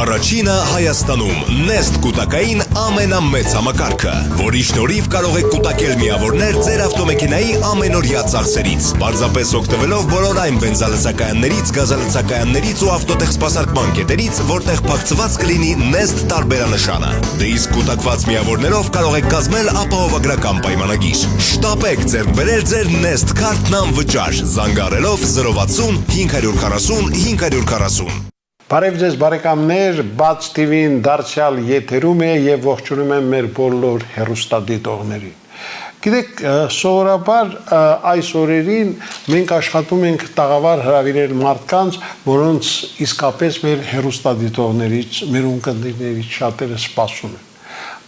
Առաջինը Հայաստանում Nest կուտակային ամենամեծ համակարգը, որի շնորհիվ կարող եք կուտակել միավորներ ձեր ավտոմեքենայի ամենօրյա ծախսերից, պարզապես օգտվելով բոլոր այն բենզալցակայաններից, գազալցակայաններից ու ավտոտեխսպասարկման կետերից, որտեղ փակցված կլինի Nest տարբերանշանը։ Դե իսկ կուտակված միավորներով կարող եք կազմել ապահովագրական պայմանագիր։ Շտապեք ձեռք բերել ձեր Nest քարտն անվճար, զանգահարելով 060 540 540։ Բարև ձեզ բարեկամներ, Բաց TV-ին դարձյալ եթերում է եւ ողջունում եմ մեր բոլոր հեռուստադիտողներին։ Գիտեք, սովորաբար այս օրերին մենք աշխատում ենք տաղավար հրավիրել մարդկանց, որոնց իսկապես մեր հեռուստադիտողներից, մեր ունկնդիրներից շատերը սպասում են։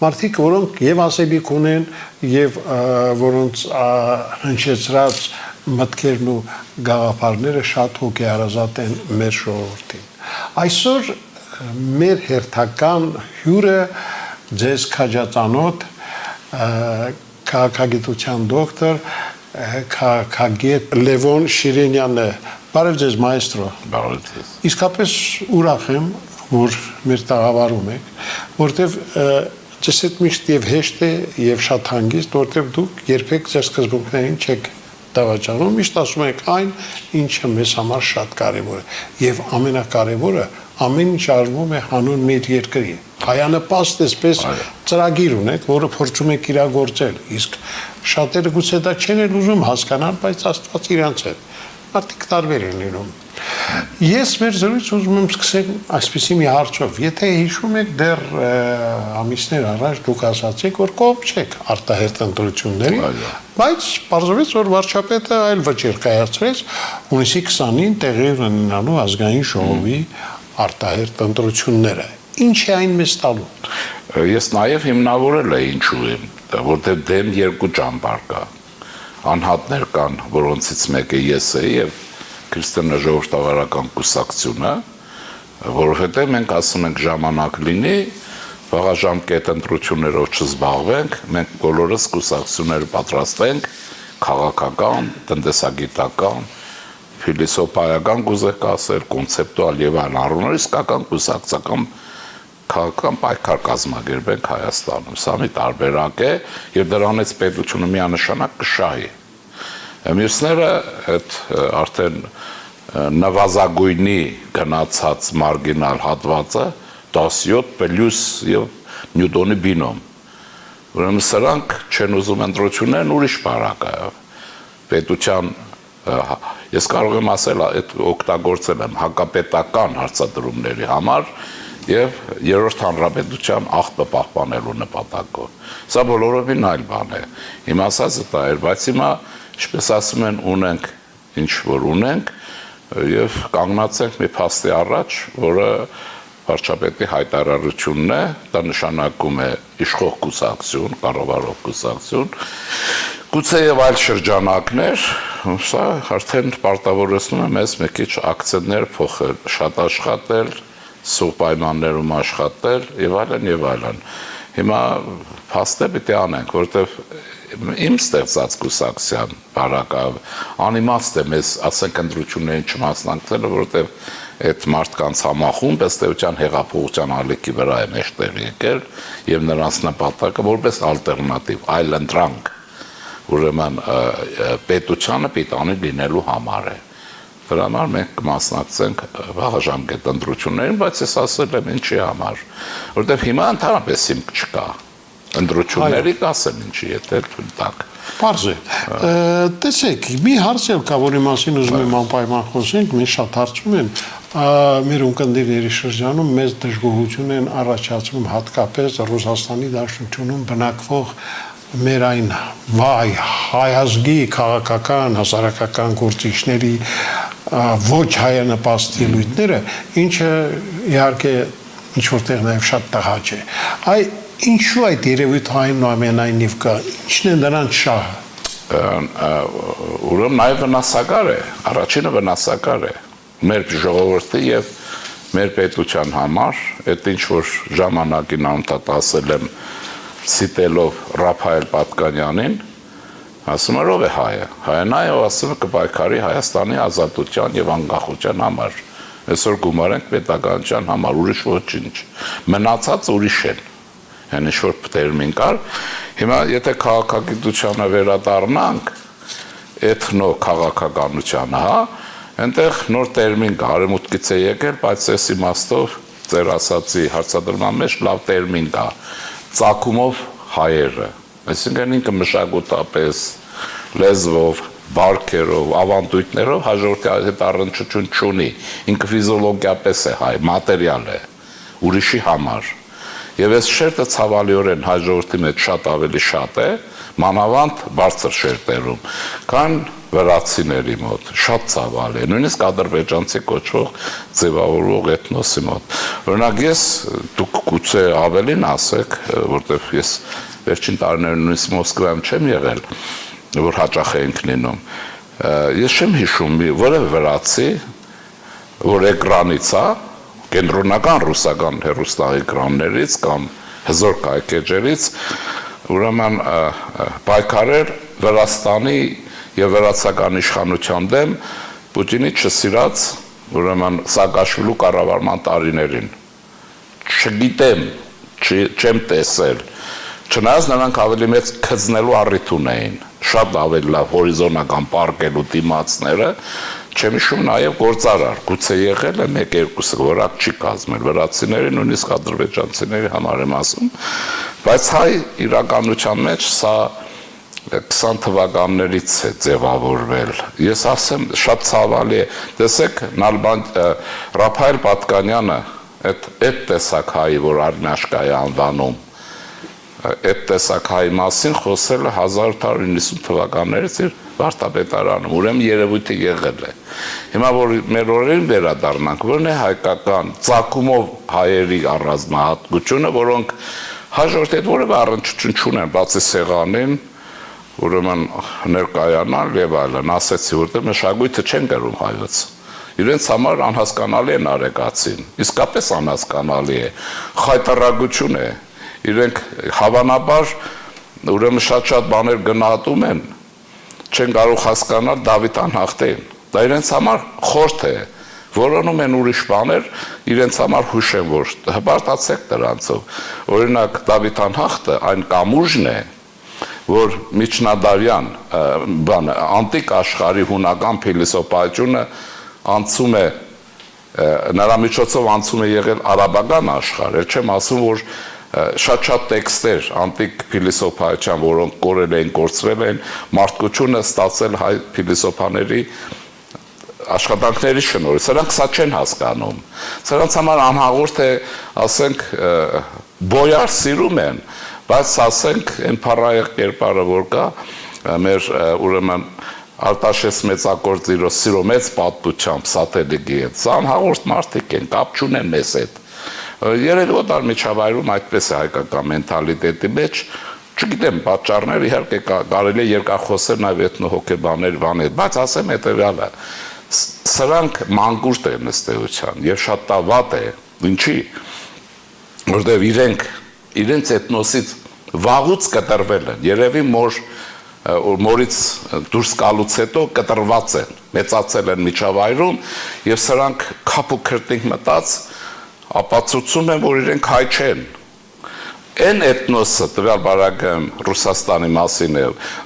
Մարդիկ, որոնք եւ ասելիք ունեն, եւ որոնց հնչեցրած մտքերն ու գաղափարները շատ հոգեհարազատ են մեր ժողովրդին։ Այսօր մեր հերթական հյուրը ձեզ քաջածանոթ քաղաքագիտության դոկտոր քաղաքագետ Լևոն Շիրենյանն է։ Բարև ձեզ մայստրո։ Բարև ձեզ։ Իսկապես ուրախ եմ, որ մեր տաղավարում եք, որտեվ ձեզ հետ միշտ եւ հեշտ է եւ շատ հանգիստ, որտեվ դուք երբեք ձեր սկզբունքներին չեք դավաճանում, միշտ ասում եք այն, ինչը մեզ համար շատ կարևոր է, եւ ամենակարևորը ամեն ինչ արվում է հանուն մեր երկրի։ Հայանպաստ էսպես ծրագիր ունեք, որը փորձում եք իրագործել, իսկ շատերը գուցե դա չեն էլ ուզում հասկանալ, բայց Աստված իրանց հետ։ Մարդիկ տարբեր են լինում։ Ես մեր զրույցը ուզում եմ սկսել այսպիսի մի հարցով։ Եթե հիշում եք դեռ ամիսներ առաջ դուք ասացիք, որ կողմ չեք արտահերթ ընտրությունների, բայց պարզվեց, որ վարչապետը այլ վճիռ կայացրեց հունիսի 20-ին տեղի ունենալու ազգային ժողովի արտահերթ ընտրությունները։ Ինչ է այն մեզ տալու։ Ես նաև հիմնավորել եմ ինչու եմ, որտեղ դեմ երկու ճամբար կա։ Անհատներ կան, որոնցից մեկը ես եմ եւ Քրիստոնյա ժողովրդավարական կուսակցությունը, որովհետեւ մենք ասում ենք ժամանակ լինի, վաղաժամկետ ընտրություններով չզբաղվենք, մենք բոլորս կուսակցությունները պատրաստենք քաղաքական, տնտեսագիտական, փիլիսոփայական կուզեք ասել, կոնցեպտուալ եւ այլ առումներ իսկական կուսակցական քաղաքական պայքար կազմակերպենք Հայաստանում։ Սա մի տարբերակ է եւ դրանից պետությունը միանշանակ կշահի։ Մյուսները այդ արդեն նվազագույնի գնացած մարգինալ հատվածը 17 պլյուս եւ նյուտոնի բինոմ։ Ուրեմն սրանք չեն ուզում ընտրություններն ուրիշ բարակա։ Պետության ես կարող եմ ասել այդ օգտագործել եմ հակապետական հարցադրումների համար եւ երրորդ հանրապետության աղբը պահպանելու նպատակով։ Սա բոլորովին այլ բան է։ Հիմա ասածը դա էր, բայց հիմա ինչպես ասում են, ունենք ինչ որ ունենք եւ կանգնած ենք մի փաստի առաջ, որը վարչապետի հայտարարությունն է, դա նշանակում է իշխող կուսակցություն, կառավարող կուսակցություն, գուցե եւ այլ շրջանակներ, սա արդեն պարտավորեցնում է մեզ մի քիչ ակցենտներ փոխել, շատ աշխատել, սուղ պայմաններում աշխատել եւ այլն եւ այլն։ Հիմա փաստը պիտի անենք, որտեվ իմ ստեղծած կուսակցության բարակը անիմաստ է մեզ ասենք ընտրություններին չմասնակցելը, որովհետև այդ մարդկանց համախումբ ըստ էության հեղափոխության ալիքի վրա է մեջտեղ եկել եւ նրանց նպատակը որպես ալտերնատիվ, այլ ընտրանք, ուրեմն պետությանը պիտանի լինելու համար է։ Դրա համար մենք կմասնակցենք վաղաժամկետ ընտրություններին, բայց ես ասել եմ ինչի համար, որովհետև հիմա ընդհանրապես հիմք չկա։ Ընտրությունների կասեմ ինչի, եթե թույլ տաք։ Պարզ է։ Տեսեք, մի հարց էլ կա, որի մասին ուզում եմ անպայման խոսենք, մենք շատ հարցում են, մեր ունկնդիրների շրջանում մեծ դժգոհություն են առաջացնում հատկապես Ռուսաստանի Դաշնությունում բնակվող մեր այն վայ հայազգի քաղաքական, հասարակական գործիչների ոչ հայանպաստ ելույթները, ինչը իհարկե ինչ որտեղ նաև շատ տհաճ է։ Ինչու այդ երևույթը այնուամենայնիվ կա, ինչն է նրանց շահը։ Ուրեմն նաև վնասակար է, առաջինը վնասակար է մեր ժողովրդի եւ մեր պետության համար, այդ ինչ որ ժամանակին անընդհատ ասել եմ ցիտելով Ռաֆայել Պատկանյանին, ասում է ով է հայը։ Հայն այո, ասում է կպայքարի Հայաստանի ազատության եւ անկախության համար։ Այսօր գումար ենք պետականության համար, ուրիշ ոչինչ։ Մնացած ուրիշ են։ Հենց ինչ-որ տերմին կար։ Հիմա եթե քաղաքագիտությանը վերադառնանք, էթնո քաղաքականությանը, հա, այնտեղ նոր տերմին կա, արևմուտքից է եկել, բայց այս իմաստով ձեր ասացի հարցադրման մեջ լավ տերմին կա։ Ծագումով հայերը, այսինքն ինքը մշակութապես, լեզվով, բարքերով, ավանդույթներով հաջորդի հետ առնչություն չունի, ինքը ֆիզիոլոգիապես է հայ, մատերիալ է, ուրիշի համար։ Եվ այս շերտը ցավալիորեն հաջորդի մեջ շատ ավելի շատ է, մանավանդ բարձր շերտերում, քան վրացիների մոտ, շատ ցավալի է, նույնիսկ ադրբեջանցի կոչվող ձևավորող էթնոսի մոտ։ Օրինակ ես, դուք գուցե ավելին ասեք, որտեղ ես վերջին տարիներում նույնիսկ Մոսկվայում չեմ եղել, որ հաճախ ենք լինում, ես չեմ հիշում որևէ վրացի, որ էկրանից է, կենտրոնական ռուսական հեռուստաէկրաններից կամ հզոր կայքեջերից, ուրեմն պայքարեր Վրաստանի եւ վրացական իշխանության դեմ Պուտինի չսիրած, ուրեմն Սաակաշվիլու կառավարման տարիներին։ Չգիտեմ, չեմ տեսել, չնայած նրանք ավելի մեծ քծնելու առիթ ունեին, շատ ավելի լավ հորիզոնական պարկելու դիմացները, չեմ հիշում նաև գործարար, գուցե եղել է 1-2-ը, որակ չի կազմել վրացիների, նույնիսկ ադրբեջանցիների համար եմ ասում, բայց հայ իրականության մեջ սա 20 թվականներից է ձևավորվել։ Ես ասեմ, շատ ցավալի է, տեսեք, Ռափայել Պատկանյանը, այդ տեսակ հայի, որ Արմյաշկա է անվանում, այդ տեսակ հայի մասին խոսել է 1890 թվականներից իր վարդապետարանում, ուրեմն երևույթը եղել է։ Հիմա որ մեր օրերին վերադառնանք, որն է հայկական ծագումով հայերի առանձնահատկությունը, որոնք հաջորդի հետ որևէ առնչություն չունեն, բացի սեղանին, ուրեմն ներկայանալ եւ այլն, ասեցի, որտեղ մշակույթը չեն գրում հայոց։ Իրենց համար անհասկանալի են արեկացին, իսկապես անհասկանալի է, խայտարակություն է։ Իրենք հավանաբար ուրեմն շատ բաներ գնահատում են, չեն կարող հասկանալ Դավիթ անհախտին։ Դա իրենց համար խորթ է, որոնում են ուրիշ բաներ, իրենց համար հուշեն, որ հպարտացեք դրանցով։ Օրինակ Դավիթ անհախտը այն կամուրջն է, որ միջնադարյան անտիկ աշխարհի հունական փիլիսոփայությունը անցում է, նրա միջոցով անցում է եղել արաբական աշխարհ, չեմ ասում, որ շատ տեքստեր անտիկ փիլիսոփայության, որոնք կորել են, կորցրել են, մարդկությունը ստացել հայ փիլիսոփաների աշխատանքների շնորհիվ, սրանք սա չեն հասկանում, սրանց համար անհաղորդ է, ասենք, բոյար սիրում են, բայց ասենք, այն փառայեղ կերպարը, որ կա, մեր ուրեմն Արտաշես մեծակորձիրո սիրո մեծ պատմությամբ սատելիքի հետ, սա անհաղորդ մարդիկ են, կապ չունեն մեզ հետ։ Երևի օտար միջավայրում այդպես է հայկական մենթալիտետի մեջ, չգիտեմ, պատճառներ իհարկե կարելի է երկար խոսել նաև էթնոհոգեբանների բաներ, բայց ասեմ հետևյալը, սրանք մանկուրտ են ըստ էության եւ շատ տավատ է, ինչի, որտեղ իրենց էթնոսից վաղուց կտրվել են, երևի մորից դուրս գալուց հետո կտրված են, մեծացել են միջավայրում եւ սրանք քափ ու քրտինք մտած ապացուցում են, որ իրենք հայ չեն։ Այն էթնոսը, տվյալ բարակայում Ռուսաստանի մասին է,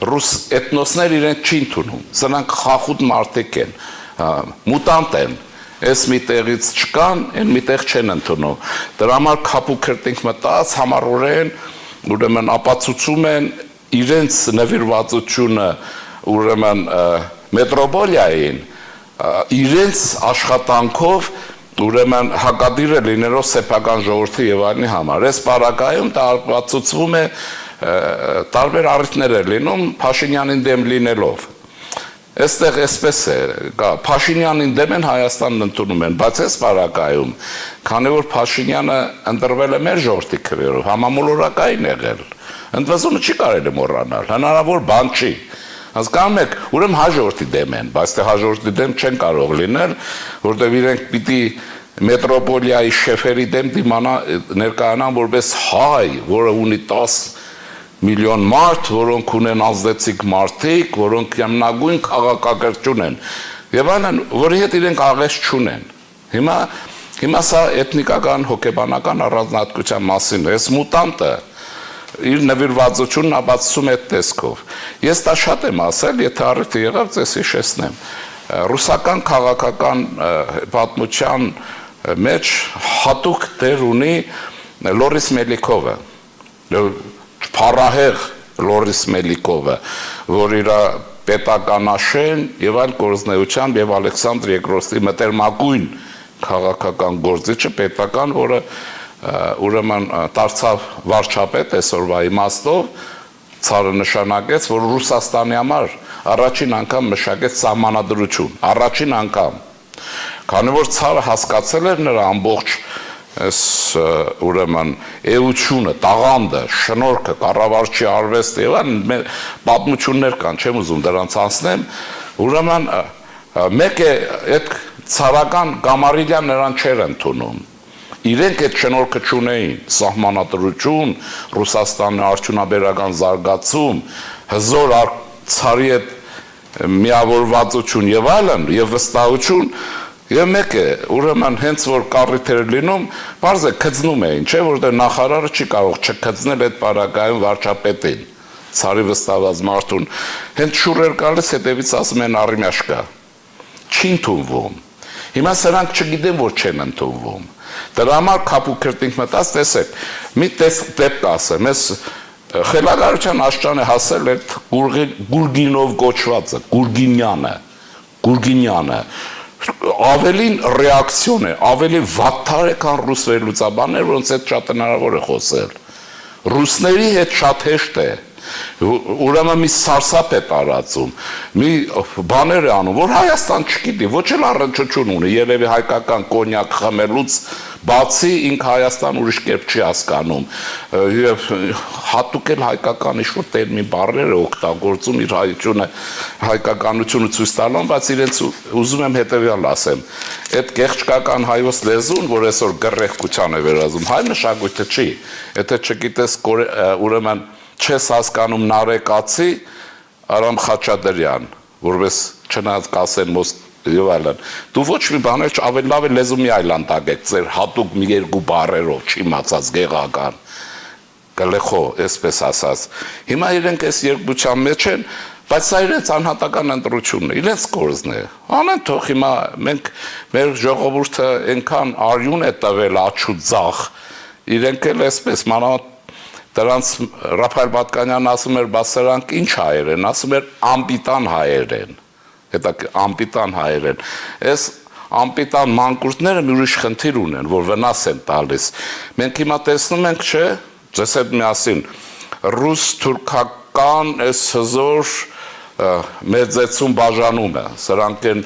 ռուս էթնոսներ իրենք չի ընդունում, սրանք խախուտ մարդիկ են, մուտանտ են, այս մի տեղից չկան, այն մի տեղ չեն ընդունում։ Դրա համար քափ ու քրտինք մտած համառորեն, ուրեմն ապացուցում են իրենց նվիրվածությունը, ուրեմն մետրոպոլիային, իրենց աշխատանքով ուրեմն հակադիր է լինելով սեփական ժողովրդի եւ այլնի համար։ Այս պարագայում դա ապացուցվում է տարբեր առիթներ է լինում Փաշինյանին դեմ լինելով։ Այստեղ այսպես է, Փաշինյանին դեմ են Հայաստանն ընդունում են, բայց այս պարագայում, քանի որ Փաշինյանը ընտրվել է մեր ժողովրդի քրերով, համամոլորակային եղել, ընդվզումը չի կարելի մոռանալ, հնարավոր բան չի։ Հասկանում եք, ուրեմն հաջորդի դեմ են, բայց թե հաջորդի դեմ չեն կարող լինել, որտեղ իրենք պիտի մետրոպոլիայի շեֆերի դեմ ներկայանան որպես հայ, որը ունի 10 միլիոն մարդ, որոնք ունեն ազդեցիկ մարդիկ, որոնք հիմնագույն քաղաքակրթություն են, եւ այլն, որի հետ իրենք աղես չունեն։ Հիմա սա էթնիկական հոգեբանական առանձնահատկության մասին է, այս մուտանտը իր նվիրվածությունն ապացուցում է այդ տեսքով։ Ես դա շատ եմ ասել, եթե առիթը եղավ, ձեզ հիշեցնեմ։ Ռուսական քաղաքական պատմության մեջ հատուկ դեր ունի Լորիս Մելիքովը, փառահեղ Լորիս Մելիքովը, որ իր պետականաշեն եւ այլ գործնեությամբ եւ Ալեքսանդր II-ի մտերմակույն քաղաքական գործիչը պետական, որը ուրեմն դարձավ վարչապետ այսօրվա իմաստով, ցարը նշանակեց, որ Ռուսաստանի համար առաջին անգամ մշակեց սահմանադրություն, առաջին անգամ, քանի որ ցարը հասկացել էր նրա ամբողջ այս ուրեմն էությունը, տաղանդը, շնորհքը, կառավարչի արվեստը եւ այլն պատմություններ կան, չեմ ուզում դրանց անցնեմ, ուրեմն մեկ է այդ ցարական Գամարիլյան նրան չէր ընդունում։ Իրենք այդ շնորհքը չունեին, սահմանադրություն, Ռուսաստանի արդյունաբերական զարգացում, հզոր ցարի այդ միավորվածություն եւ այլն, եւ վստահություն Եվ մեկ է, ուրեմն հենց որ կառիթ էր լինում, բարձ է քծնում էին, չէ, որտեղ նախարարը չի կարող չքծնել այդ պարագայում վարչապետին, ցարի վստահված մարդուն։ Հենց շուռ էր գալիս, հետևից ասում են Արմյաշ կա։ Չի ընդունվում։ Հիմա սրանք չգիտեն, որ չեն ընդունվում։ Դրա համար քապուքրտինք մտած, տեսեք, մի դեպք ասեմ, ես խելագարության աշճան է հասել այդ Գուրգինով գոչվածը, Գուրգինյանը Ավելին ռեակցիոն է, ավելի վատթար է, քան ռուս վերլուծաբաններ, որոնց հետ շատ հնարավոր է խոսել։ Ռուսների հետ շատ հեշտ է, ուրեմն մի սարսափ է տարածում, մի բաներ է անում, որ Հայաստան չգիտի, ոչ էլ առնչություն ունի, երևի հայկական կոնյակ խմելուց բացի ինքը Հայաստան ուրիշ կերպ չի հասկանում, եւ հատուկ էլ հայկական ինչ-որ տերմին բառեր է օգտագործում իր հայկականությունը ցույց տալով, բայց իրենց ուզում եմ հետեւյալ ասեմ, այդ կեղճկական հայոց լեզուն, որ այսօր գռեհկության է վերածում, հայ մշակույթը չի, եթե չգիտես ուրեմն չես հասկանում Նարեկացի Արամ Խաչատրյան, որպես չնայած կասեն եւ այլն։ Դու ոչ մի բաներ ավելի լավ է լեզու մի այլանդակեք, ձեր հատուկ մի երկու բառերով չիմացած գեղական գլխո, այսպես ասած։ Հիմա իրենք այս երկության մեջ են, բայց սա իրենց անհատական ընտրությունն է, իրենց կորզն է։ Անեն թող հիմա մենք մեր ժողովուրդը այնքան արյուն է տվել աչու ձախ, իրենք էլ այսպես մանավանդ դրանց Ռաֆայել Պատկանյանն ասում էր, բա սրանք ինչ հայեր են, ասում էր ամպիտան հայեր են։ Հետո ամպիտան հայեր են։ Այս ամպիտան մանկուրտները մի ուրիշ խնդիր ունեն, որ վնաս են տալիս։ Մենք հիմա տեսնում ենք, չէ, ձեզ հետ միասին ռուս-թուրքական այս հզոր մեծեցում բաժանումը, սրանք են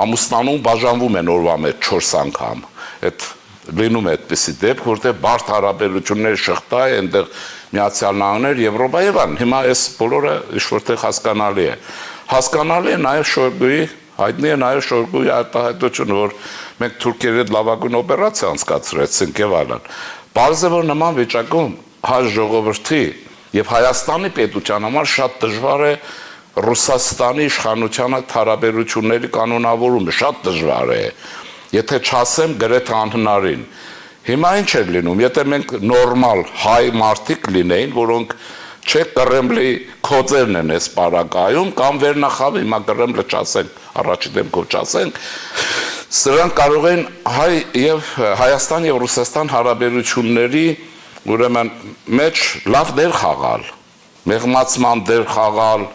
ամուսնանում բաժանվում են օրվա մեջ 4 անգամ։ Այդ լինում է այդպիսի դեպք, որտեղ բարդ հարաբերությունների շղթա է, այնտեղ Միացյալ Նահանգներ, Եվրոպա եւ այլն։ Հիմա այս բոլորը ինչ-որտեղ հասկանալի է։ Հասկանալի է նաեւ Շոյգուի, հայտնի է նաեւ Շոյգուի արտահայտությունը, որ մենք թուրքերի հետ լավագույն օպերացիա անցկացրեցինք եւ այլն։ Պարզ է, որ նման վիճակում հայ ժողովրդի եւ Հայաստանի պետության համար շատ դժվար է Ռուսաստանի իշխանության հետ հարաբերությունների կանոնավորումը, շատ դժվար է։ Եթե չասեմ գրեթե անհնարին։ Հիմա ինչ է լինում, եթե մենք նորմալ հայ մարդիկ լինեին, որոնք չէ Կրեմլի քոծերն են այս պարագայում, կամ վերնախավ հիմա Կրեմլը չասենք, առաջի դեմքով չասենք, սրանք կարող են հայ եւ Հայաստան եւ Ռուսաստան հարաբերությունների ուրեմն մեջ լավ դեր խաղալ, մեղմացման դեր խաղալ,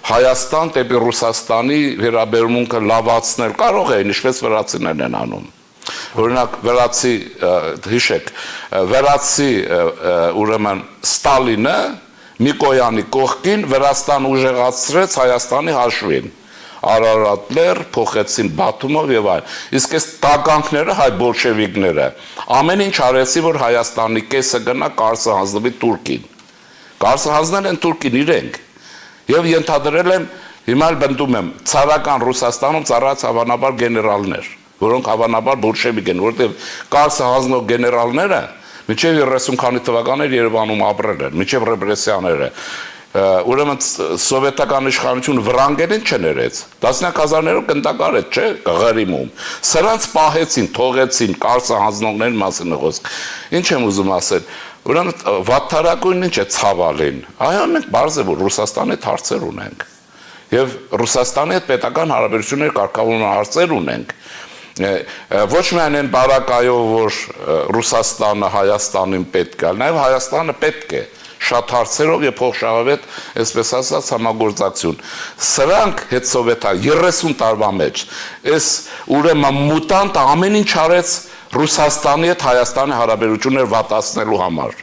Հայաստան դեպի Ռուսաստանի վերաբերմունքը լավացնել կարող է, ինչպես վրացիներն են անում։ Օրինակ վրացի, հիշեք, վրացի ուրեմն Ստալինը Միկոյանի կողքին Վրաստան ուժեղացրեց Հայաստանի հաշվին։ Արարատներ փոխեցին Բաթումով եւ այլ։ Իսկ այս տականքները հայ բոլշևիկները ամեն ինչ արեցի, որ Հայաստանի կեսը գնա Կարսը հանձնվի Թուրքին։ Կարսը հանձնել են Թուրքին իրենք։ Եվ ենթադրել եմ, հիմա էլ բնդում եմ, ցարական Ռուսաստանում ծառայած հավանաբար գեներալներ, որոնք հավանաբար բոլշևիկ են, որտեղ Կարսը հանձնող գեներալները մինչև 30 քանի թվականներ Երևանում ապրել են, մինչև ռեպրեսիաները։ ուրեմն սովետական իշխանությունը վրանգերին չներեց, տասնյակ հազարներով կնդակարեց, չէ, Ղարիմում։ Սրանց պահեցին, թողեցին, կարծը հանձնողների մասին խոսք։ Ինչ եմ ուզում ասել, ուրեմն վատթարակույնն ինչ է ցավալին։ Այո, մենք բարձր որ Ռուսաստանի հետ հարցեր ունենք։ Եվ Ռուսաստանի հետ պետական հարաբերություններ կարգավորման հարցեր ունենք։ Ոչ միայն այն բարակայով, որ Ռուսաստանը Հայաստանին պետք է, նաև Հայաստանը պետք է շատ հարցերով եւ փոխշահավետ, այսպես ասած, համագործակցություն։ Սրանք հետսովետա 30 տարվա մեջ այս ուրեմն մուտանտ ամեն ինչ արեց Ռուսաստանի հետ Հայաստանի հարաբերություններ վատացնելու համար։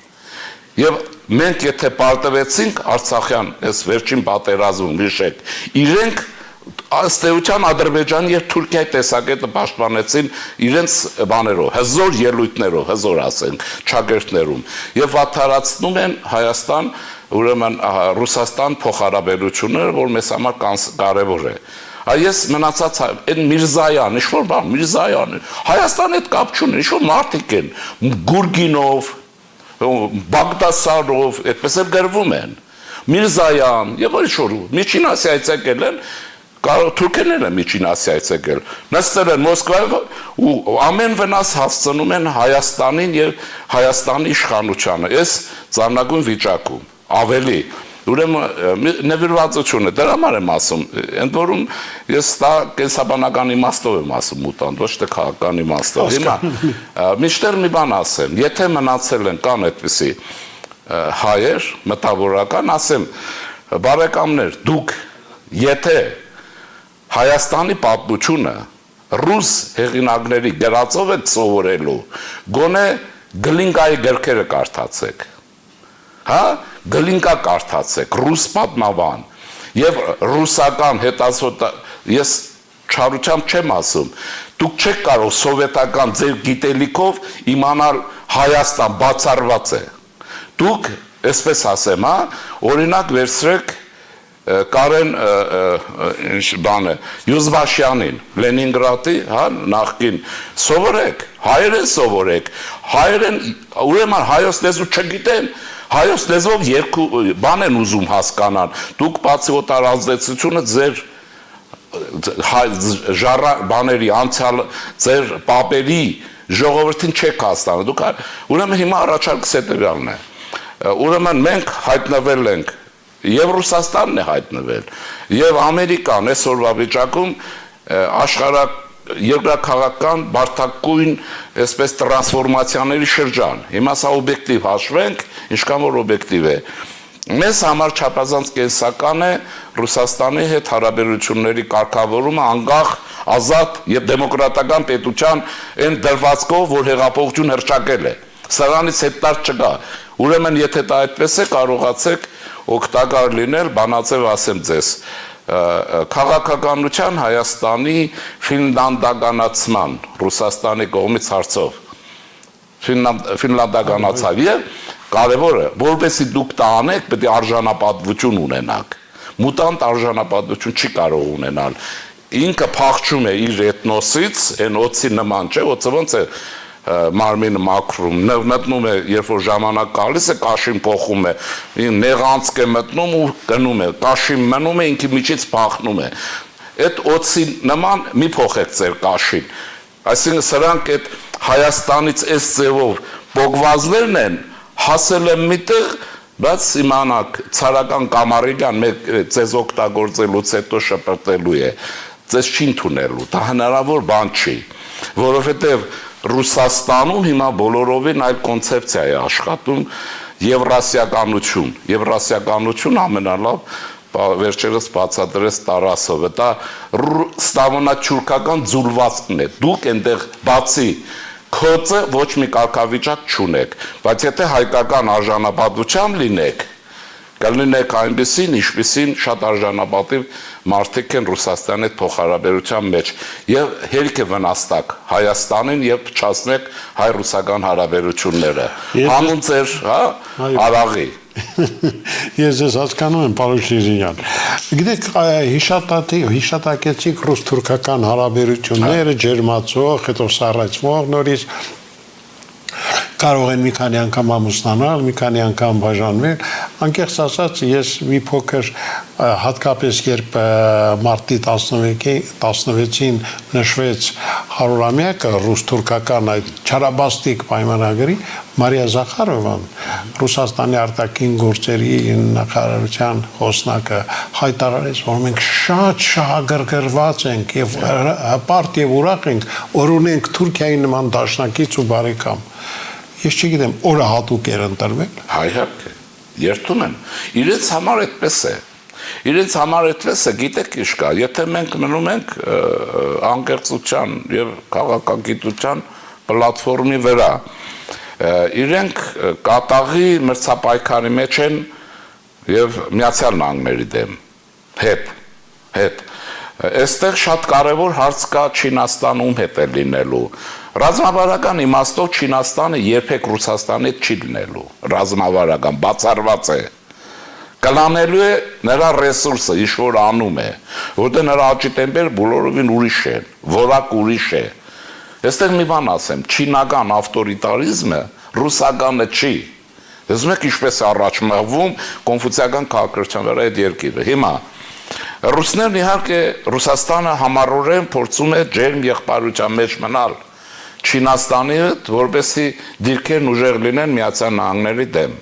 Եվ մենք եթե պարտվեցինք Արցախյան այս վերջին պատերազմում, հիշեք, իրենք ըստ էության Ադրբեջանի եւ Թուրքիայի տեսակետը պաշտպանեցին իրենց բաներով, հզոր ելույթներով, հզոր ասենք, ճակերտներում եւ վատթարացնում են Հայաստան, ուրեմն Ռուսաստան փոխհարաբերությունները, որ մեզ համար կարեւոր է։ Այս մնացած այն Միրզայան, ինչ որ բան, Միրզայան, Հայաստանի հետ կապ չունի, ինչ որ մարդիկ են, Գուրգինով, Բաղդասարով, այդպես էլ գրվում են։ Միրզայան, եւ ոչ որ Միջին Ասիայից եկել են, կարող թուրքերները Միջին Ասիայից եկել, նստել են Մոսկվայով ու ամեն վնաս հասցնում են Հայաստանին եւ Հայաստանի իշխանությանը։ Այս ծանրագույն վիճակում ավելի ուրեմն նվիրվածությունը դրա համար եմ ասում, ընդ որում ես դա կենսաբանական իմաստով եմ ասում մուտանտ, ոչ թե քաղաքական իմաստով։ Հիմա միշտեր մի բան ասեմ, եթե մնացել են կան այդպիսի հայեր մտավորական, ասեմ, բարեկամներ, դուք եթե Հայաստանի պատմությունը ռուս հեղինակների գրածով եք սովորելու, գոնե Գլինկայի գրքերը կարդացեք։ Հա, Գլինկա կարդացեք, ռուս պատմաբան եւ ռուսական հետազոտ ես չարությամբ չեմ ասում, դուք չեք կարող սովետական ձեր գիտելիքով իմանալ Հայաստան բացառված է։ Դուք, այսպես ասեմ, հա, օրինակ վերցրեք Կարեն ինչ բան է Յուզբաշյանին Լենինգրադի, հա, նախկին սովորեք, հայերեն սովորեք, հայերեն ուրեմն հայոց լեզու չգիտեն, հայոց լեզվով երկու բան են ուզում հասկանալ, դուք բացի օտար ազդեցությունը ձեր բաների անցյալ ձեր պապերի ժողովրդին չեք հասկանում, դուք ուրեմն հիմա առաջարկս հետևյալն է, ուրեմն մենք հայտնվել ենք Եվ Ռուսաստանն է հայտնվել, եւ Ամերիկան այսօրվա վիճակում աշխարհ երկրաքաղաքական բարդակույն այսպես տրանսֆորմացիաների շրջան։ Հիմա սա օբյեկտիվ հաշվենք, ինչքան որ օբյեկտիվ է։ Մեզ համար չափազանց կենսական է Ռուսաստանի հետ հարաբերությունների կարգավորումը անկախ, ազատ եւ դեմոկրատական պետության այն դրվածքով, որ հեղափոխություն հռչակել է։ Սրանից հետար չկա։ Ուրեմն եթե դա այդպես է, կարողացեք օգտակար լինել, բանաձև ասեմ ձեզ, քաղաքականության Հայաստանի ֆինլանդականացման Ռուսաստանի կողմից հարցով ֆինլանդականացավ եւ կարևորը, որովհետեւ դուք դա անեք, պետք է արժանապատվություն ունենաք։ Մուտանտ արժանապատվություն չի կարող ունենալ։ Ինքը փախչում է իր էթնոսից, այն օծի նման չէ, օծը ոնց է մարմինը մաքրում, մտնում է, երբ որ ժամանակ գալիս է, կաշին փոխում է, նեղանցք է մտնում ու գնում է, կաշին մնում է, ինքի միջից փախնում է։ Այդ օծի նման մի փոխեք ձեր կաշին։ Այսինքն սրանք այդ Հայաստանից այս ձևով բոգվածներն են, հասել են միտեղ, բայց իմանաք, ցարական կամարիկան մեկ ձեզ օգտագործելուց հետո շպրտելու է, ձեզ չի ընդունելու, դա հնարավոր բան չի, որովհետև Ռուսաստանում հիմա բոլորովին այլ կոնցեպցիա է աշխատում եվրասիականություն ամենալավ վերջերս բացատրեց Տարասովը, դա ստավոնաչուրքական ձուլվածքն է, դուք այնտեղ բացի քոցը ոչ մի կարգավիճակ չունեք, բայց եթե հայկական արժանապատվությամբ լինեք, կլինեք այնպիսին, ինչպիսին շատ արժանապատիվ մարդիկ են Ռուսաստանի հետ փոխհարաբերության մեջ եւ հերիք է վնաստակ Հայաստանին եւ փչացնեք հայ-ռուսական հարաբերությունները։ Հանուն ձեր, հա, արաղի։ Ես ես հասկանում եմ, պարոն Շիրինյան։ Գիտեք, հիշատակեցիք ռուս-թուրքական հարաբերությունները, ջերմացող, հետո սառեցվող նորից կարող են մի քանի անգամ ամուսնանալ, մի քանի անգամ բաժանվել, անկեղծ ասած ես մի փոքր հատկապես երբ մարտի 16-ին նշվեց 100-ամյակը ռուս-թուրքական այդ չարաբաստիկ պայմանագրի, Մարիա Զախարովան, Ռուսաստանի արտաքին գործերի նախարարության խոսնակը հայտարարեց, որ մենք շատ շահագրգռված ենք եւ հպարտ եւ ուրախ ենք, որ ունենք Թուրքիայի նման դաշնակից ու բարեկամ։ Ես չգիտեմ, օրը հատուկ էր ընտրվել։ Հայհարկ է, երթում են։ Իրենց համար այդպես է։ Իրենց համար այդպես է, գիտեք ինչ կա, եթե մենք մնում ենք անկեղծության եւ քաղաքագիտության պլատֆորմի վրա, իրենք կատաղի մրցապայքարի մեջ են եւ Միացյալ Նահանգների դեմ հետ այստեղ շատ կարևոր հարց կա Չինաստանում հետ է լինելու ռազմավարական իմաստով Չինաստանը երբեք Ռուսաստանից չի լինելու ռազմավարական բացառված է կլանելու է նրա ռեսուրսը ինչ որ անում է որտեղ նրա աճի տեմպերը բոլորովին ուրիշ են որակ ուրիշ է այստեղ մի բան ասեմ չինական ավտորիտարիզմը ռուսականը չի դες մեկ ինչպես առաջ մղվում կոնֆուցիական քաղաքականության վրա այդ երկիրը հիմա ռուսներն իհարկե Ռուսաստանը համառորեն փորձում է ջերմ եղբայրության մեջ մնալ Չինաստանի հետ որպեսզի դիրքերն ուժեղ լինեն Միացյալ Նահանգների դեմ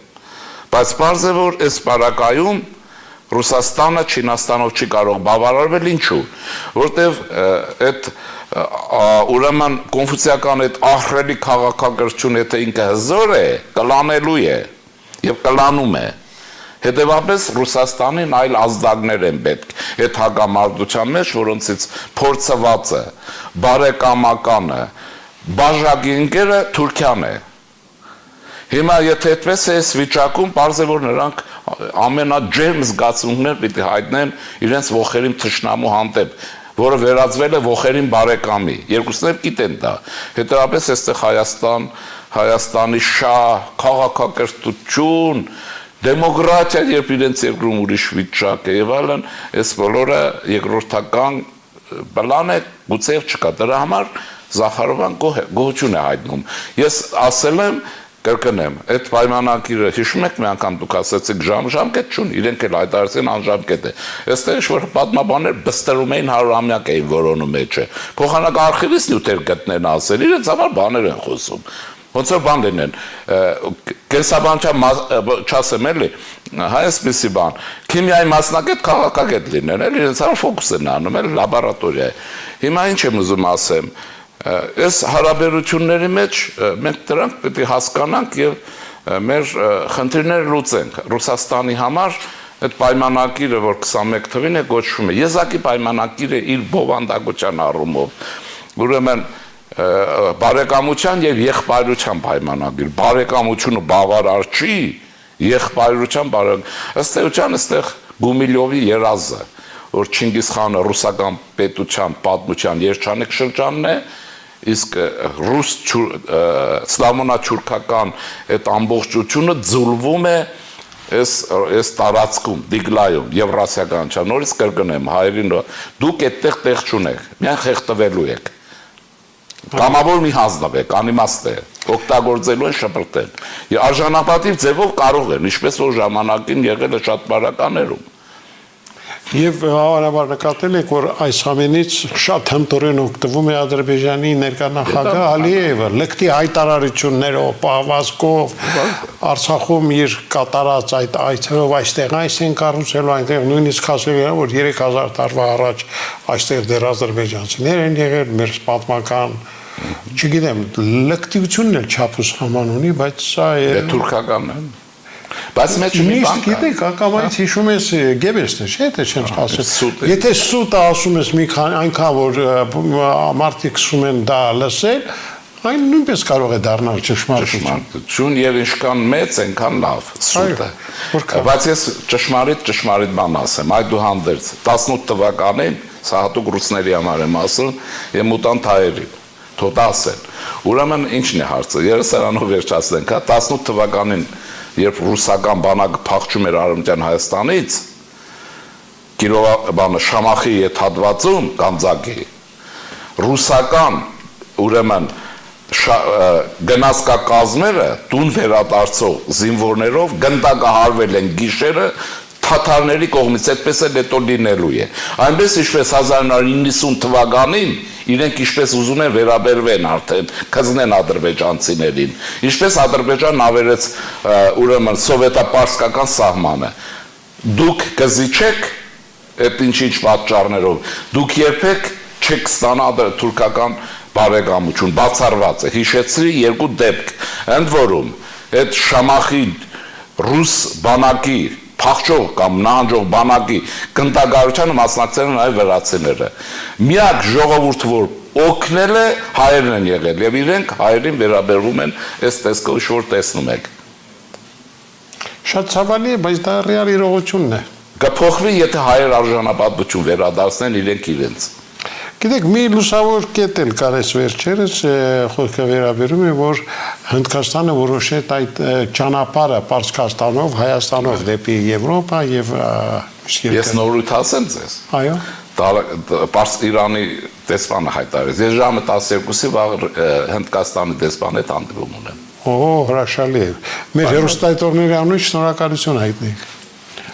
բայց բարձ է որ այս բարակայում Ռուսաստանը Չինաստանով չի կարող բավարարվել ինչու որտեվ այդ ուրեմն կոնֆուցիական այդ ահռելի քաղաքակրթությունը եթե ինքը հզոր է կլանելու է եւ կլանում է հետեւաբար Ռուսաստանին այլ ազդագներ են պետք այդ հակամարտության մեջ որոնցից փորձվածը բարեկամականը բաժակի ընկերը Թուրքիան է Հիմա եթե այդպես է այս վիճակում, պարզ է որ նրանք ամենաջերմ զգացմունքներ պիտի հայտնեն իրենց ողերին թշնամու հանդեպ, որը վերածվել է ողերին բարեկամի։ Երկուսն էլ գիտեն դա։ Հետևաբար այստեղ Հայաստանի շահ, քաղաքակրթություն, դեմոկրատիա, երբ իրենց երկրում ուրիշ վիճակ է եւ այլն, այս բոլորը երկրորդական պլան է, գուցե չկա։ Դրա համար Զախարովան գոհություն է հայտնում։ Ես ասել եմ կրկնեմ, այդ պայմանագիրը հիշում եք մի անգամ դուք ասացիք ժամկետ չունի, իրենք էլ հայտարարեցին անժամկետ է։ Այստեղ ինչ-որ պատմաբաններ բստերում էին 100-ամյակ էին որոնու մեջը։ Փոխանակ արխիվից նյութեր գտնեն ասել, իրենց համար բաներ են խոսում։ Ոնց որ բան լինեն, կենսաբանության չասեմ էլի, այսպիսի բան, քիմիայի մասնակետ քաղաքագետ լինեն, էլի իրենց համար ֆոկուս են անում, էլի լաբորատորիա է։ Հիմա ինչ եմ ուզում ասեմ, Այս հարաբերությունների մեջ մենք դրանք պետք է հասկանանք եւ մեր խնդիրները լուծենք Ռուսաստանի համար այդ պայմանագիրը որ 21 թվին է գոչվում է եզակի պայմանագիրը իր բովանդակության առումով ուրեմն բարեկամության եւ եղբայրության պայմանագիր բարեկամությունը բավարար չի եղբայրության ըստ էության այստեղ Գումիլյովի երազը որ Չինգիզխանը ռուսական պետության պատմության երջանիկ շրջանն է իսկ ռուս սլավոնա-թուրքական այդ ամբողջությունը ձուլվում է այս տարածքում դիգլայում եվրասիականության նորից կրկնեմ հայերին դուք այդտեղ տեղ չունեք միայն խեղդվելու եք կամավոր մի հանձնավ եք անիմաստ է օգտագործելու են շփրտել արժանապատիվ ձևով կարող են ինչպես որ ժամանակին եղել է շատ բարականերում Եվ հավանաբար նկատել եք, որ այս ամենից շատ հմտորեն օգտվում է Ադրբեջանի ներկանախագահ Ալիևը, լկտի հայտարարություններով, պահվածքով, Արցախում իր կատարած այդ այցերով այստեղ այս են կառուցելու, այնտեղ նույնիսկ ասել է, որ 3000 տարվա առաջ այստեղ դեռ ադրբեջանցիներ են եղել, մեր պատմական, չգիտեմ, լկտիությունն էլ չափուս համան ունի, բայց սա է թուրքականն է Բայց մեջ մի բան կա։ Գիտեք, ակամայից հիշում ես Գեբելսն է, չէ՞, թե չեմ ասում։ Եթե սուտը ասում ես մի քան այնքան որ մարդիկ սկսում են դա լսել, այն նույնպես կարող է դառնալ ճշմարտություն եւ ինչքան մեծ, այնքան լավ սուտը։ Բայց ես ճշմարիտ բան ասեմ, այդուհանդերձ 18 թվականին, սա հատուկ ռուսների համար եմ ասում, եւ մուտանտ հայերի թող ասեն։ Ուրեմն ինչն է հարցը, երեսարանով վերջացնենք, հա 18 թվականին Երբ ռուսական բանակը փախչում էր Արևմտյան Հայաստանից, Կիրովաբանը Շամախի հետ հատվածում Գանձակի ռուսական ուրեմն գնաց կա կազմերը տուն վերադարձող զինվորներով գնդակահարվել են գիշերը թաթարների կողմից, այդպես էլ հետո լինելու է։ Այնպես ինչպես 1990 թվականին իրենք ինչպես ուզում են վերաբերվեն արդեն կզնեն ադրբեջանցիներին, ինչպես Ադրբեջանն ավերեց ուրեմն սովետապարսկական սահմանը։ Դուք կզիչեք այդ ինչ պատճառներով, դուք երբեք չեք ստանա թուրքական բարեկամություն, բացառված է, հիշեցրի երկու դեպք, ընդ որում, այդ Շամախի ռուս բանակի փախչող կամ նահանջող բանակի գնդակահարությանը մասնակցել են այլ վրացիները։ Միակ ժողովուրդը, որ օգնել է, հայերն են եղել, եւ իրենք հայերին վերաբերվում են այս տեսքով, ինչ որ տեսնում եք։ Շատ ցավալի է, բայց դա ռեալ իրողությունն է։ Կփոխվի, եթե հայեր արժանապատվություն վերադարձնեն իրենք իրենց։ Գիտեք, մի լուսավոր կետ էլ կար այս վերջերս, խոսքը վերաբերում է, որ Հնդկաստանը որոշեց այդ ճանապարհը Պարսկաստանով, Հայաստանով դեպի Եվրոպա եւ Ես նորույթ ասեմ ձեզ։ Այո։ Պարս Իրանի դեսպանը հայտարարեց։ Ես ժամը 12-ի վաղ Հնդկաստանի դեսպանի հետ հանդիպում ունեմ։ Օ, հրաշալի է։ Մեր հերոստատորների անունից շնորհակալություն հայտնենք։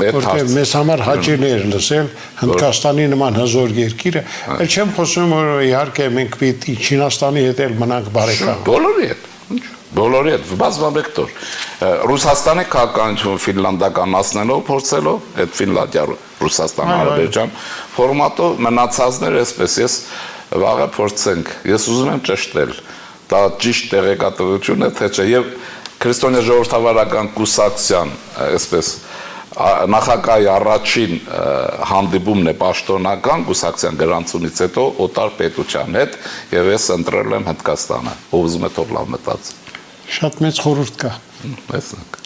Որտեղ մեզ համար հաճելի էր լսել Հնդկաստանի նման հզոր երկիրը, այլ չեմ խոսում, որ իհարկե մենք պիտի Չինաստանի հետ էլ մնանք բարեկամ։ Բոլորի հետ, բոլորի հետ, բազմավեկտոր։ Ռուսաստանի քաղաքականությունը ֆինլանդականացնելով, փորձելով, այդ Ֆինլանդիա Ռուսաստան-Ադրբեջան ֆորմատով մնացածները այսպես ես վաղը փորձենք։ Ես ուզում եմ ճշտել, դա ճիշտ տեղեկատվություն է, թե չէ, եւ քրիստոնյա ժողովրդավարական կուսակցության այսպես նախագահի առաջին հանդիպումն է պաշտոնական կուսակցության գրանցումից հետո օտար պետության հետ եւ ես ընտրել եմ Հնդկաստանը, ով ուզում է թող լավ մտածի։ Շատ մեծ խորհուրդ կա։ Տեսնենք։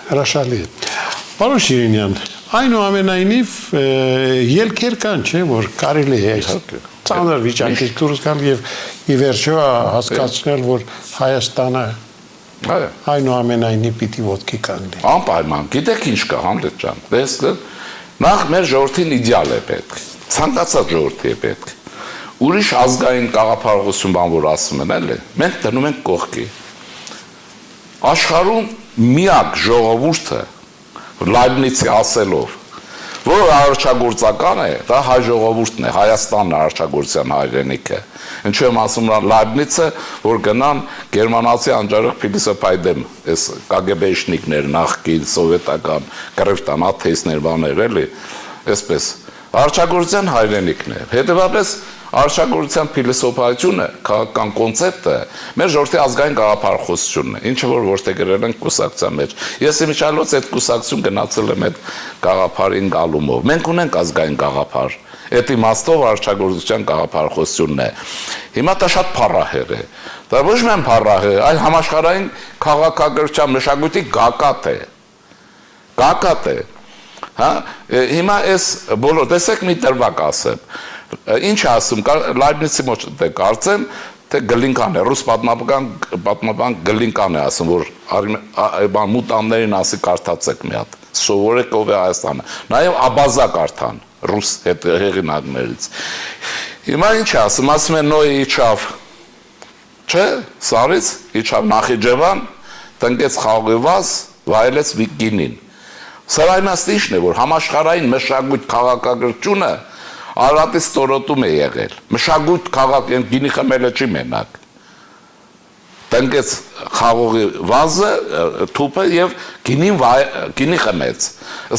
Հրաշալի է։ Պարոն Շիրինյան, այնուամենայնիվ ելքեր կան, չէ, որ կարելի է ծանր վիճակից դուրս գալ եւ ի վերջո հասկացնել, որ Հայաստանը այնուամենայնիվ պիտի ոտքի կանգնի։ Անպայման, գիտեք ինչ կա, Համլետ ջան, տեսեք, նախ մեր ժողովրդին իդեալ է պետք, ցանկացած ժողովրդի է պետք։ Ուրիշ ազգային գաղափարություն բան որ ասում են, էլի, մենք դնում ենք կողքի։ Աշխարհում միակ ժողովուրդը Լայբնիցի ասելով, որ արարչագործական է, դա հայ ժողովուրդն է, Հայաստանն է արարչագործության հայրենիքը։ Ինչու եմ ասում Լայբնիցը, որ գնան գերմանացի անջարեղ փիլիսոփայի դեմ, այս կագեբեշնիկներ, նախկին սովետական կրիվտան աթեիստներ բաներ, էլի, այսպես արարչագործության հայրենիքն է։ Հետևաբար արարչագործության փիլիսոփայությունը, քաղաքական կոնցեպտը մեր ժողովրդի ազգային գաղափարախոսությունն է, ինչը որ որտեղ գրել են կուսակցության մեջ։ Ես իմիջիալոց այդ կուսակցություն գնացել եմ այդ գաղափարին գալումով։ Մենք ունենք ազգային գաղափար, այդ իմաստով արարչագործության գաղափարախոսությունն է։ Հիմա դա շատ փառահեղ է։ Դա ոչ միայն փառահեղ, այլ համաշխարհային քաղաքագրության մշակույթի գագաթ է։ Գագաթ է։ Հա, հիմա այս բոլոր տեսեք մի դրվակ ասեմ։ Ինչ ասում, Լայբնիցի մոտ կարծեմ, թե Գլինկան է, ռուս պատմաբան Գլինկան է ասում, որ մուտաններին ասի կարդացեք մի հատ, սովորեք ով է Հայաստանը, նաև Աբազա կարդան, ռուս հեղինակներից։ Հիմա ինչ ասում է Նոյը իջավ, չէ, Սարից իջավ Նախիջևան, տնկեց Խաղաղիվազ, վայելեց Վիգինին։ Սա այնաստիշն է, որ համաշխարհային մշակույթ քաղաքագրությունը Արարատի ստորոտում է եղել, մշակույթ քաղաք, գինի խմելը չի մենակ, տնկեց Խաղողի վազը, թուփը եւ գինի խմեց,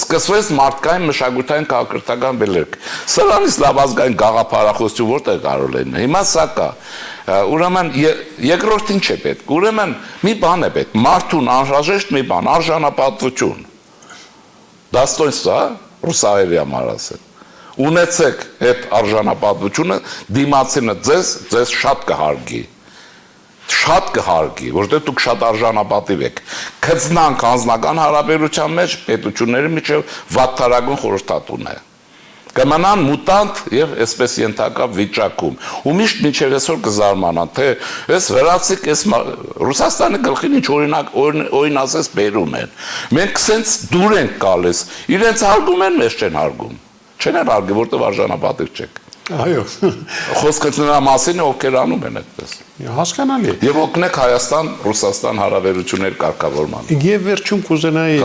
սկսվեց մարդկային մշակութային քաղաքական բերք, սրանից լավ ազգային գաղափարախոսություն որտեղ կարող են, հիմա սա կա, ուրեմն երկրորդին չէ պետք, ուրեմն մի բան է պետք, մարդուն անհրաժեշտ մի բան, արժանապատվություն, դաստոյնստվա, ռուսահայերի համար ասել, ունեցեք այդ արժանապատվությունը, դիմացինը ձեզ շատ կհարգի, որտեղ դուք շատ արժանապատիվ եք, կծնանք անձնական հարաբերության մեջ պետությունների միջև վատթարագույն խորհրդատուն է, կմնան մուտանտ եւ այսպես ենթակա վիճակում, ու միշտ մինչև այսօր կզարմանան, թե այս վրացիք, այս Ռուսաստանի գլխին ինչ օրին ասես բերում են, մենք սենց դուր ենք գալիս, իրենց հարգում են, մեզ չեն հարգում, չեն հարգի, որտեղ արժանապատիվ չեք։ Այո։ Խոսքը նրա մասին է, ովքեր անում են այդպես։ Հասկանալի։ Եվ օգնեք Հայաստան-Ռուսաստան հարաբերություններ կարգավորման։ Եվ վերջում կուզենայի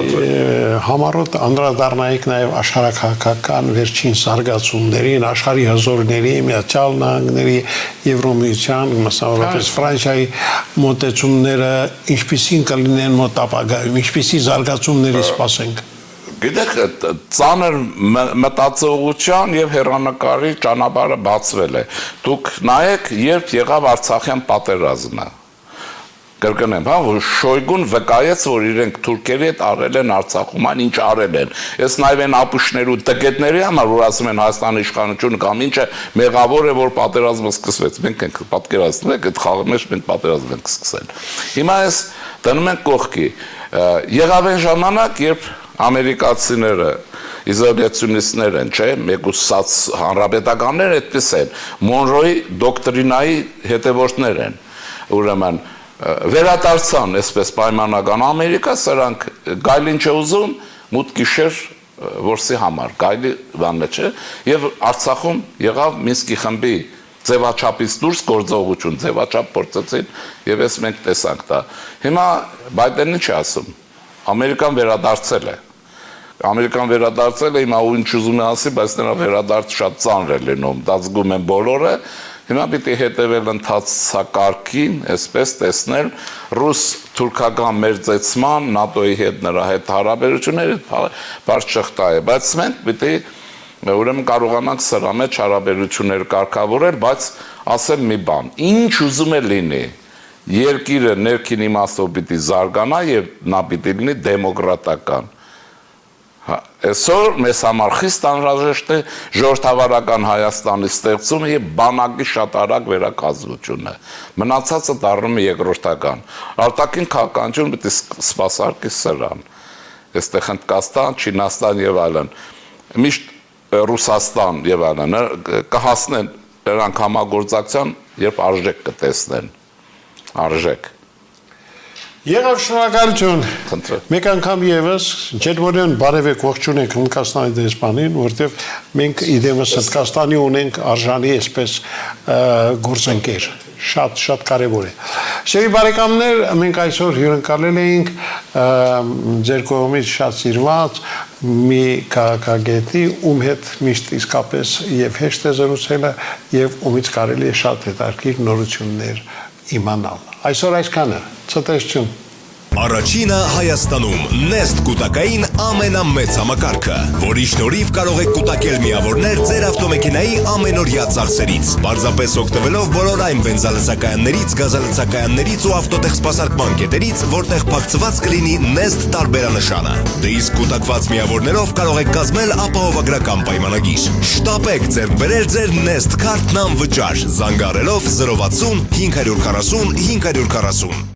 համառոտ անդրադառնայիք նաև աշխարհակահաղական վերջին զարգացումներին, աշխարհի հզորների, Միացյալ Նահանգների, Եվրոմիության, մասնավորապես Ֆրանսիայի մոտեցումները ինչպիսին կլինեն մոտ ապագայում, ինչպիսի զարգացումների սպասենք։ Գիտեք, ծանր մտածողության եւ հեռանկարի ճանապարհը բացվել է։ Դուք նայեք, երբ եղավ Արցախյան պատերազմը։ Կրկնեմ, հա, որ Շոյգուն վկայեց, որ իրենք թուրքերի հետ արել են Արցախում, այն ինչ արել են։ Ես նաև այն ապուշներու տգետների համար, որ ասում են Հայաստանի իշխանությունը կամ ինչը մեղավոր է, որ պատերազմը սկսվեց։ Մենք ենք պատկերացնում եք, այդ խաղի մեջ մենք պատերազմ ենք սկսել։ Հիմա ես դնում ենք կողքի։ Եղավ այն ժամանակ, երբ ամերիկացիները իզոլյացիոնիստներ են, չէ՞, մեկուսած հանրապետականները այդպես են, Մոնրոյի դոկտրինայի հետևորդներ են։ Ուրեմն վերադարձան այսպես պայմանական Ամերիկա, սրանք գայլին չուզում, մութ գիշեր որսի համար, գայլի բանն է, չէ՞, եւ Արցախում եղավ Մինսկի խմբի ձևաչափից դուրս գործողություն, ձևաչափ փորձեցին եւ ես մենք տեսանք դա։ Հիմա Բայդենը չի ասում, Ամերիկան վերադարձել է։ Ամերիկան վերադարձել է, հիմա ու ինչ ուզում է ասի, բայց նրա վերադարձ շատ ծանր է լինում, դա զգում են բոլորը։ Հիմա պիտի հետևել ընթացակարգին, այսպես տեսնել ռուս-թուրքական մերձեցման, ՆԱՏՕ-ի հետ նրա հետ հարաբերությունները բարձ շղթա է, բայց մենք պիտի ուրեմն կարողանանք սրա մեջ հարաբերություններ կարգավորել, բայց ասեմ մի բան, ինչ ուզում է լինի, երկիրը ներքին իմաստով պիտի զարգանա եւ նա պիտի լինի դեմոկրատական։ Այսօր մեզ համար խիստ անհրաժեշտ է ժողովրդավարական Հայաստանի ստեղծումը եւ բանակի շատ արագ վերակազմությունը։ Մնացածը դառնում է երկրորդական։ Արտաքին քաղաքականություն պիտի սպասարկի սրան։ Այստեղ Հնդկաստան, Չինաստան եւ այլն։ Միշտ Ռուսաստան եւ այլն կհասնեն նրանք համագործակցության, երբ արժեք կտեսնեն։ Արժեք։ Եղավ շնորհակալություն։ Խնդրեմ։ Մեկ անգամ եւս ջերմորեն բարևեք ողջունեք Հնդկաստանի դեսպանին, որտեղ մենք իդեմս Հնդկաստանի ունենք արժանի այսպես գործընկեր։ Շատ կարևոր է։ Շեի բարեկամներ, մենք այսօր հյուրընկալել էինք ձեր կողմից շատ սիրված մի քաղաքագետի, ում հետ միշտ իսկապես եւ հեշտ է զրուցելը եւ ումից կարելի է շատ հետաքրքիր նորություններ իմանալ։ Այսօր այսքանը, ցտեսություն։ Առաջինը Հայաստանում Nest կուտակային ամենամեծ համակարգը, որի շնորհիվ կարող եք կուտակել միավորներ ձեր ավտոմեքենայի ամենօրյա ծախսերից, պարզապես օգտվելով բոլոր այն բենզալցակայաններից, գազալցակայաններից ու ավտոտեխ սպասարկման կետերից, որտեղ փակցված կլինի Nest տարբերանշանը։ Դե իսկ կուտակված միավորներով կարող եք կազմել ապահովագրական պայմանագիր։ Շտապեք ձեռք բերել ձեր Nest քարտն անվճար, զանգահարելով 060 540 540։